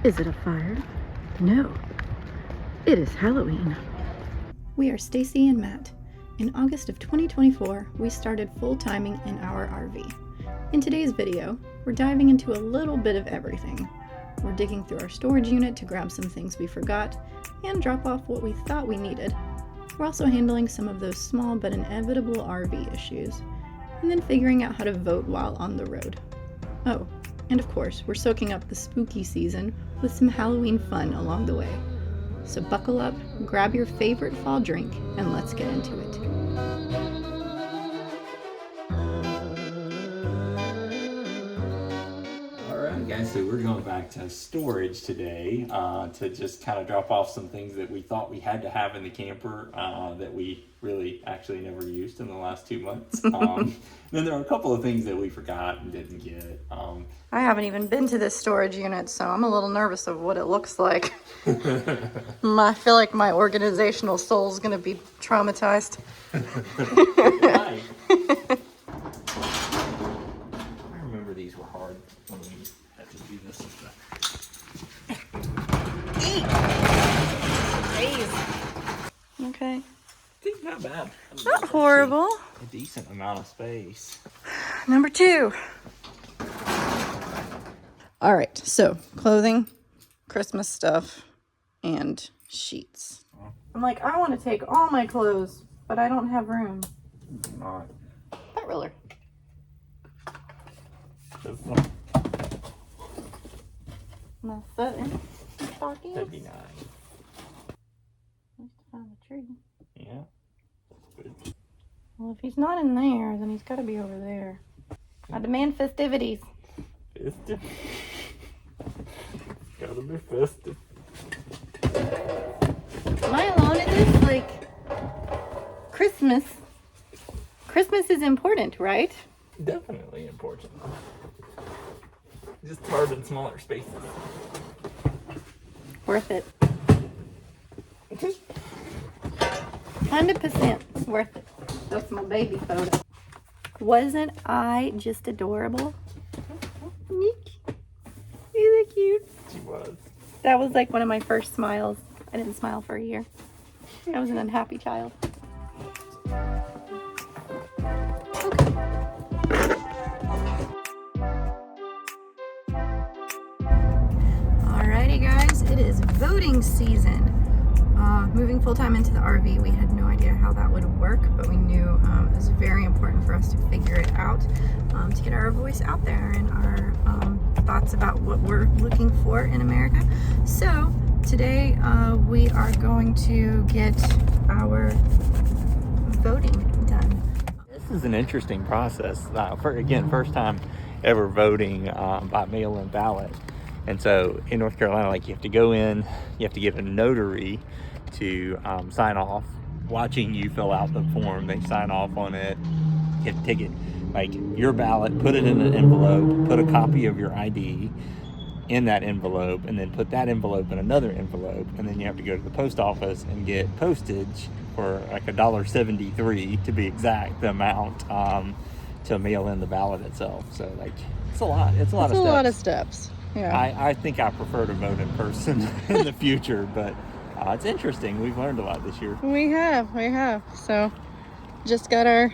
Is it a fire? No, it is Halloween. We are Stacy and Matt. In August of 2024, we started full-timing in our RV. In today's video, we're diving into a little bit of everything. We're digging through our storage unit to grab some things we forgot and drop off what we thought we needed. We're also handling some of those small but inevitable RV issues, and then figuring out how to vote while on the road. Oh, and of course, we're soaking up the spooky season with some Halloween fun along the way. So buckle up, grab your favorite fall drink, and let's get into it. Alright guys, so we're going back to storage today to just kind of drop off some things that we thought we had to have in the camper that we really actually never used in the last 2 months. Then there are a couple of things that we forgot and didn't get. I haven't even been to this storage unit, so I'm a little nervous of what it looks like. I feel like my organizational soul is going to be traumatized. I remember these were hard when we had to do this stuff. Okay. Not bad. Not horrible. A decent amount of space. Number 2. All right, so clothing, Christmas stuff, and sheets. I'm like, I want to take all my clothes, but I don't have room. Not. That roller. My foot in stockings. That'd be nice. At least I found the tree. Yeah. Good. Well, if he's not in there, then he's got to be over there. I demand festivities. Festive. Gotta be festive. Am I alone in this? Like, Christmas. Christmas is important, right? Definitely important. Just hard in smaller spaces. Worth it. 100% worth it. That's my baby photo. Wasn't I just adorable? Isn't that cute? She was. That was like one of my first smiles. I didn't smile for a year. I was an unhappy child. Alrighty guys, it is voting season. Moving full-time into the RV, we had no idea how that would work, but we knew it was very important for us to figure it out to get our voice out there and our thoughts about what we're looking for in America. So today we are going to get our voting done. This is an interesting process. First time ever voting by mail-in ballot. And so in North Carolina, like, you have to go in, you have to get a notary to sign off, watching you fill out the form. They sign off on it. You have to take it, like, your ballot, put it in an envelope, put a copy of your ID in that envelope, and then put that envelope in another envelope, and then you have to go to the post office and get postage for like $1.73 to be exact, the amount to mail in the ballot itself. So, like, it's a lot. It's a lot of steps. Yeah. I think I prefer to vote in person in the future, but it's interesting. We've learned a lot this year. We have. So just got our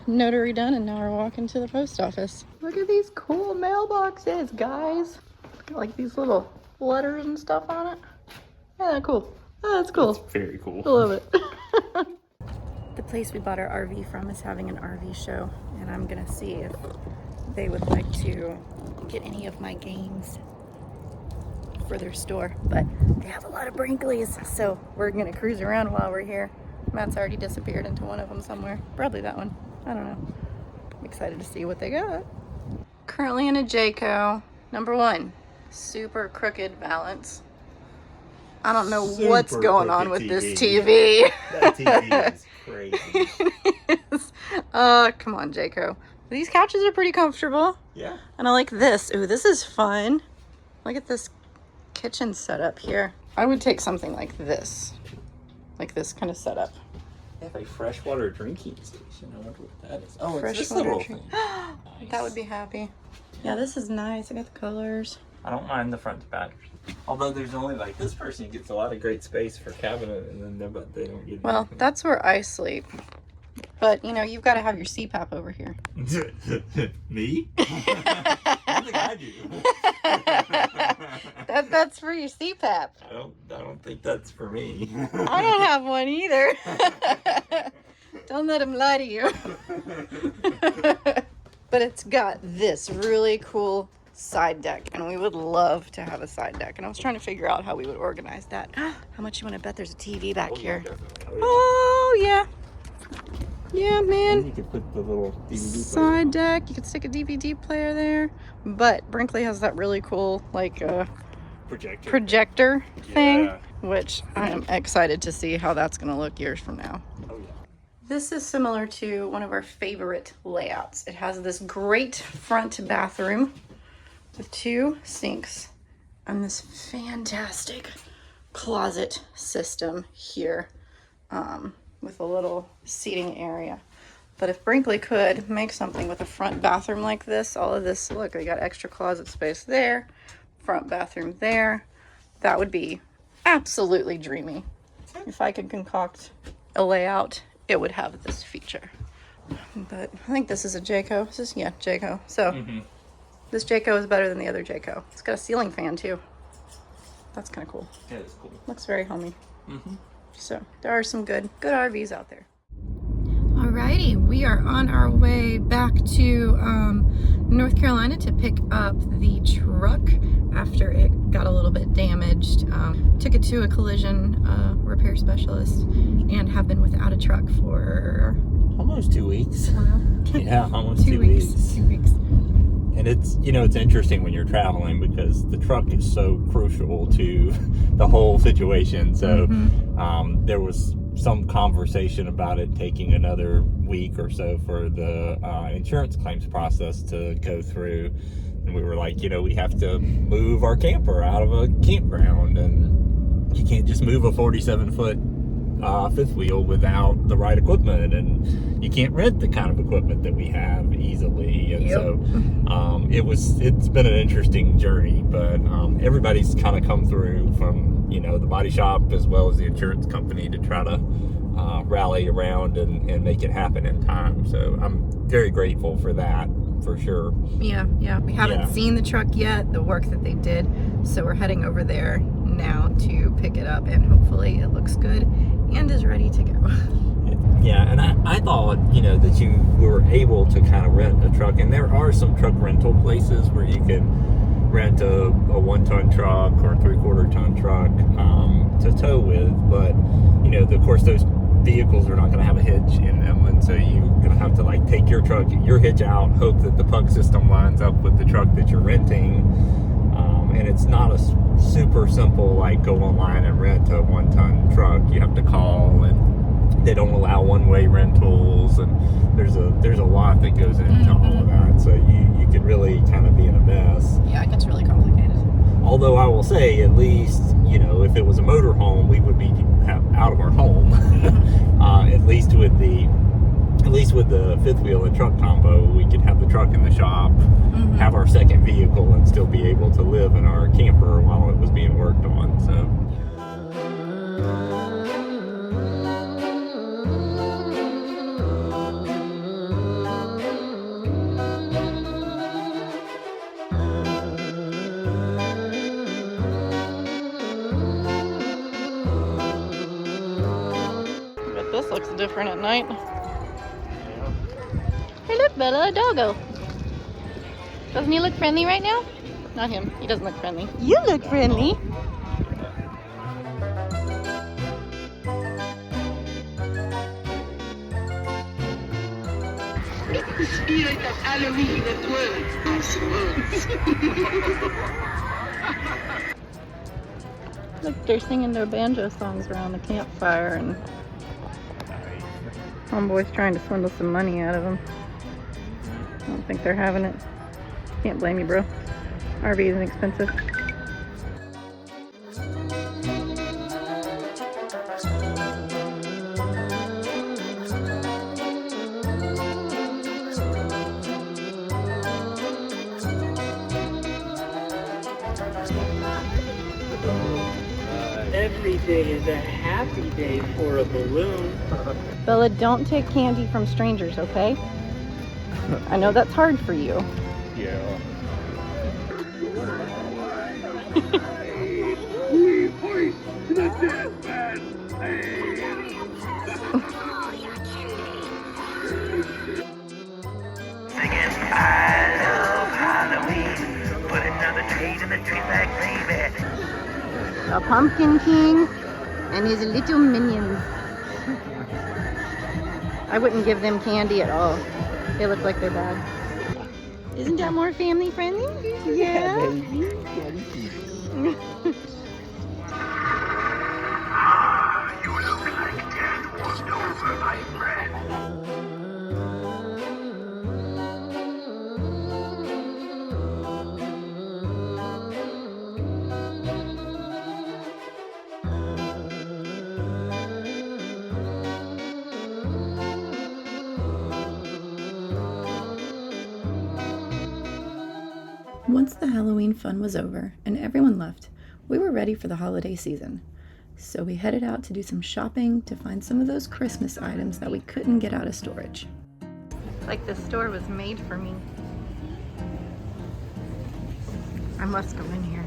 notary done, and now we're walking to the post office. Look at these cool mailboxes, guys. Got like these little letters and stuff on it. Yeah, cool. Oh, that's cool. It's very cool. I love it. The place we bought our RV from is having an RV show, and I'm gonna see if they would like to get any of my games for their store, but they have a lot of Brinkleys, so we're gonna cruise around while we're here. Matt's already disappeared into one of them somewhere. Probably that one. I don't know. I'm excited to see what they got. Currently in a Jayco. Number 1, super crooked balance. I don't know what's going on with this TV. That TV is crazy. Come on, Jayco. These couches are pretty comfortable. Yeah. And I like this. Ooh, this is fun. Look at this kitchen setup here. I would take something like this kind of setup. They have a freshwater drinking station. I wonder what that is. Oh, it's this Freshwater little drink. thing. Nice. That would be happy. Yeah, this is nice. I got the colors. I don't mind the front to back. Although there's only like this person gets a lot of great space for cabinet, and then but they don't get. Well, that's where I sleep. But you know, you've got to have your CPAP over here. Me? I think I do. That's for your CPAP. I don't think that's for me. I don't have one either. Don't let him lie to you. But it's got this really cool side deck, and we would love to have a side deck. And I was trying to figure out how we would organize that. How much you want to bet there's a TV back here? Oh yeah. Yeah, man. And you could put the little DVD side deck. You could stick a DVD player there. But Brinkley has that really cool like projector thing, Yeah. which I am excited to see how that's going to look years from now. Oh yeah. This is similar to one of our favorite layouts. It has this great front bathroom with 2 sinks and this fantastic closet system here with a little seating area. But if Brinkley could make something with a front bathroom like this, all of this, look, they got extra closet space there, front bathroom there, that would be absolutely dreamy. If I could concoct a layout, it would have this feature. But I think this is a Jayco. This is, yeah, Jayco. So this Jayco is better than the other Jayco. It's got a ceiling fan too. That's kind of cool. Yeah, it's cool. Looks very homey. So there are some good RVs out there. Alrighty, we are on our way back to North Carolina to pick up the truck after it got a little bit damaged. Took it to a collision repair specialist and have been without a truck for almost 2 weeks. Yeah, almost 2 weeks. 2 weeks. And it's, you know, it's interesting when you're traveling because the truck is so crucial to the whole situation. So there was some conversation about it taking another week or so for the insurance claims process to go through. And we were like, you know, we have to move our camper out of a campground, and you can't just move a 47-foot fifth wheel without the right equipment, and you can't rent the kind of equipment that we have easily. And so it's been an interesting journey, but everybody's kind of come through from, you know, the body shop as well as the insurance company to try to rally around and make it happen in time. So I'm very grateful for that, for sure. Yeah, we haven't seen the truck yet, the work that they did, so we're heading over there now to pick it up, and hopefully it looks good and is ready to go. Yeah, and I thought, you know, that you were able to kind of rent a truck, and there are some truck rental places where you can rent a 1-ton truck or a 3/4-ton truck to tow with, but, you know, of course those vehicles are not going to have a hitch in them, and so you're going to have to like take your truck, your hitch out, hope that the plug system lines up with the truck that you're renting. And it's not a super simple like go online and rent a 1-ton truck. You have to call, and they don't allow one-way rentals, and there's a lot that goes into all of that. So you could really kind of be in a mess. Yeah, it gets really complicated. Although I will say, at least, you know, if it was a motor home, we would be out of our home. At least with the fifth wheel and truck combo, we could have the truck in the shop, have our second vehicle, and still be able to live in our camper while it was being worked on. So. But this looks different at night. Hey, look, Bella, a doggo. Doesn't he look friendly right now? Not him. He doesn't look friendly. You look friendly. The spirit of Halloween at work. Look, they're singing their banjo songs around the campfire, and homeboy's trying to swindle some money out of them. I don't think they're having it. Can't blame you, bro. RV isn't expensive. Every day is a happy day for a balloon. Bella, don't take candy from strangers, okay? I know that's hard for you. Yeah. Singing, I love Halloween. Put another tree to the tree like baby. A pumpkin king and his little minions. I wouldn't give them candy at all. They look like they're bad. Isn't that more family friendly? Yeah. You look like death wasn't over, my friend. Once the Halloween fun was over and everyone left, we were ready for the holiday season. So we headed out to do some shopping to find some of those Christmas items that we couldn't get out of storage. Like this store was made for me. I must go in here.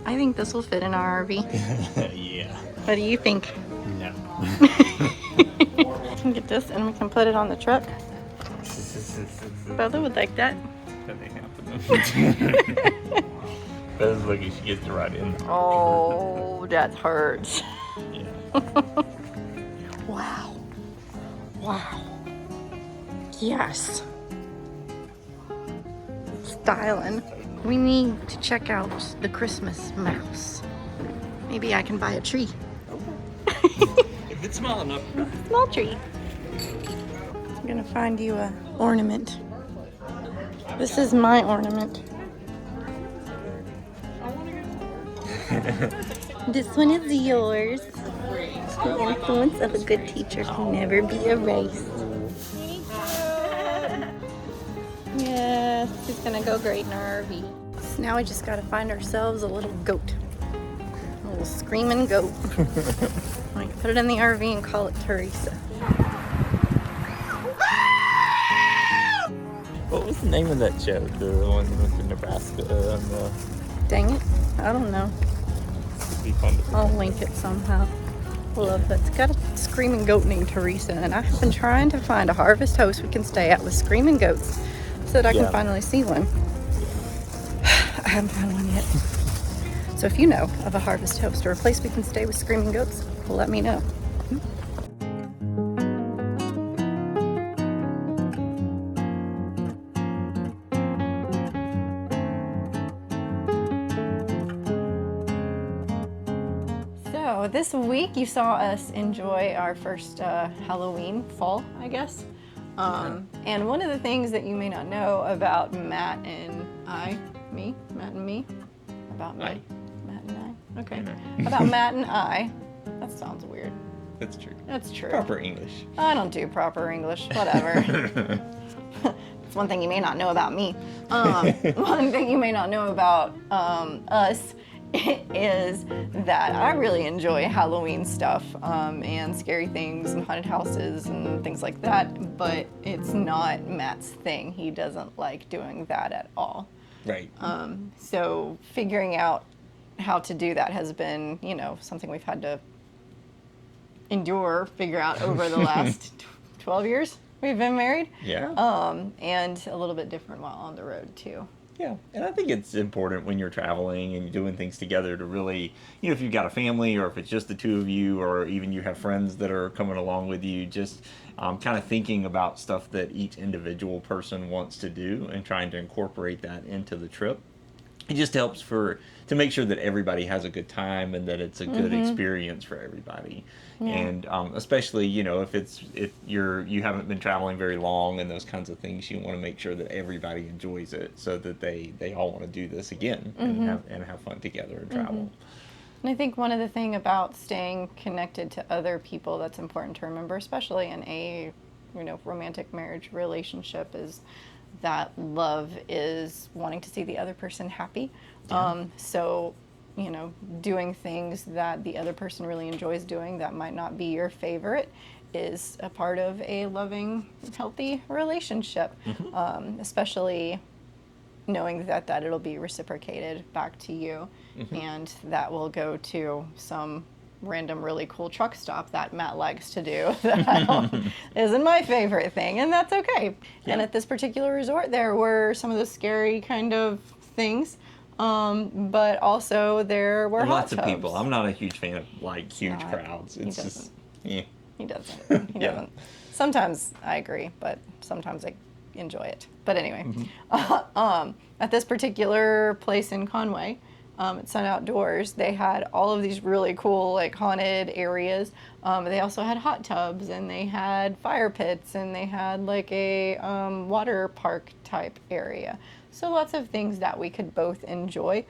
I think this will fit in our RV. Yeah. What do you think? No. We can get this and we can put it on the truck. Bella would like that. That ain't happening. Bella's lucky she gets to ride in. Oh, that hurts. Yeah. Wow. Wow. Yes. Styling. We need to check out the Christmas mouse. Maybe I can buy a tree. If it's small enough. Small tree. I'm gonna find you a ornament. This is my ornament. This one is yours. The influence of a good teacher can never be erased. Yes, it's gonna go great in our RV. So now we just gotta find ourselves a little goat. A little screaming goat. We can put it in the RV and call it Teresa. What was the name of that show? The one with the Nebraska and the... Dang it, I don't know. It'd be fun to... I'll link it somehow. Love it. It's got a screaming goat named Teresa, and I've been trying to find a harvest host we can stay at with screaming goats so that I can finally see one. I haven't found one yet. So if you know of a harvest host or a place we can stay with screaming goats, let me know. So this week you saw us enjoy our first Halloween fall, I guess. And one of the things that you may not know about Matt and me, about me, Aye. Matt and I, okay, Mhm. about Matt and I, that sounds weird. That's true. That's true. Proper English. I don't do proper English, whatever. It's one thing you may not know about me. One thing you may not know about us is that I really enjoy Halloween stuff and scary things and haunted houses and things like that, but it's not Matt's thing. He doesn't like doing that at all. Right. So figuring out how to do that has been, something we've had to figure out over the last 12 years we've been married. Yeah. And a little bit different while on the road too. Yeah, and I think it's important when you're traveling and you're doing things together to really, if you've got a family or if it's just the two of you or even you have friends that are coming along with you, just kind of thinking about stuff that each individual person wants to do and trying to incorporate that into the trip. It just helps to make sure that everybody has a good time and that it's a good experience for everybody. Yeah. And especially, if you haven't been traveling very long and those kinds of things, you want to make sure that everybody enjoys it so that they all want to do this again and have fun together and travel. And I think one of the things about staying connected to other people that's important to remember, especially in a romantic marriage relationship, is that love is wanting to see the other person happy. So, you know, doing things that the other person really enjoys doing that might not be your favorite is a part of a loving, healthy relationship, especially knowing that it'll be reciprocated back to you, and that will go to some random really cool truck stop that Matt likes to do that isn't my favorite thing, and that's okay. And at this particular resort, there were some of the scary kind of things, but also there were And hot lots tubs. of people. I'm not a huge fan of like huge crowds. It's just, yeah. He doesn't. He doesn't. Sometimes I agree, but sometimes I enjoy it. But anyway, at this particular place in Conway, at Sun Outdoors, they had all of these really cool like haunted areas. They also had hot tubs, and they had fire pits, and they had like a water park type area. So lots of things that we could both enjoy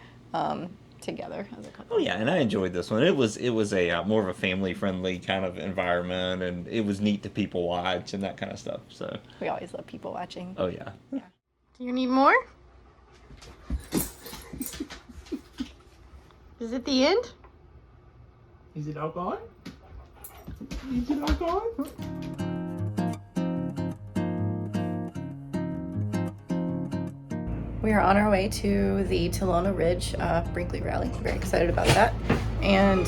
together as a couple. Oh yeah, and I enjoyed this one. It was a more of a family friendly kind of environment, and it was neat to people watch and that kind of stuff. So We always love people watching. oh yeah. Do you need more? Is it the end? Is it all gone? Is it all gone? We are on our way to the Talona Ridge Brinkley Rally. Very excited about that. And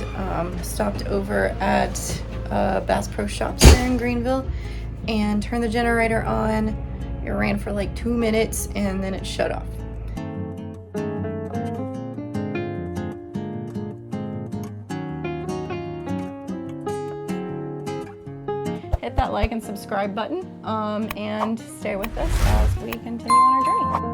stopped over at Bass Pro Shops there in Greenville and turned the generator on. It ran for like 2 minutes and then it shut off. Hit that like and subscribe button and stay with us as we continue on our journey.